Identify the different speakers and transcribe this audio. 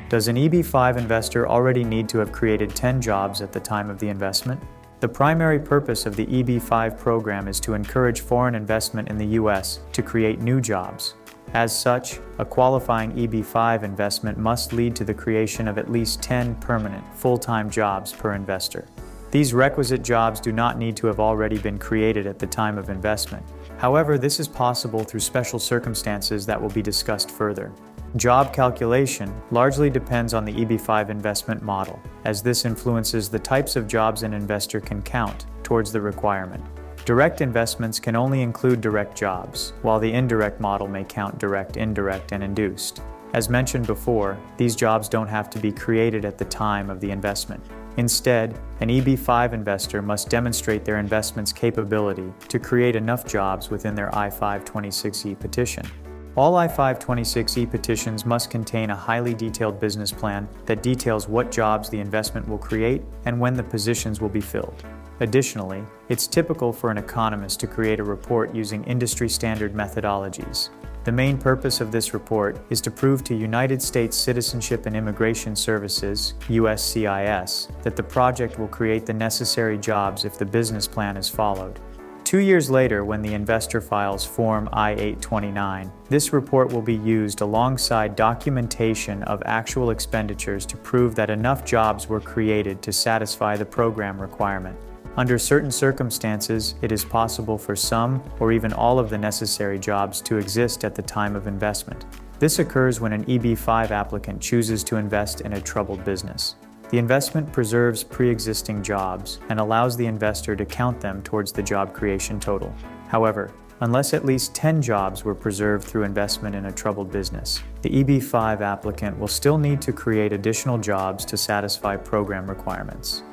Speaker 1: Does an EB-5 investor already need to have created 10 jobs at the time of the investment? The primary purpose of the EB-5 program is to encourage foreign investment in the U.S. to create new jobs. As such, a qualifying EB-5 investment must lead to the creation of at least 10 permanent, full-time jobs per investor. These requisite jobs do not need to have already been created at the time of investment. However, this is possible through special circumstances that will be discussed further. Job calculation largely depends on the EB-5 investment model, as this influences the types of jobs an investor can count towards the requirement. Direct investments can only include direct jobs, while the indirect model may count direct, indirect, and induced. As mentioned before, these jobs don't have to be created at the time of the investment. Instead, an EB-5 investor must demonstrate their investment's capability to create enough jobs within their I-526E petition. All I-526E petitions must contain a highly detailed business plan that details what jobs the investment will create and when the positions will be filled. Additionally, it's typical for an economist to create a report using industry-standard methodologies. The main purpose of this report is to prove to United States Citizenship and Immigration Services, USCIS, that the project will create the necessary jobs if the business plan is followed. 2 years later, when the investor files Form I-829, this report will be used alongside documentation of actual expenditures to prove that enough jobs were created to satisfy the program requirement. Under certain circumstances, it is possible for some or even all of the necessary jobs to exist at the time of investment. This occurs when an EB-5 applicant chooses to invest in a troubled business. The investment preserves pre-existing jobs and allows the investor to count them towards the job creation total. However, unless at least 10 jobs were preserved through investment in a troubled business, the EB-5 applicant will still need to create additional jobs to satisfy program requirements.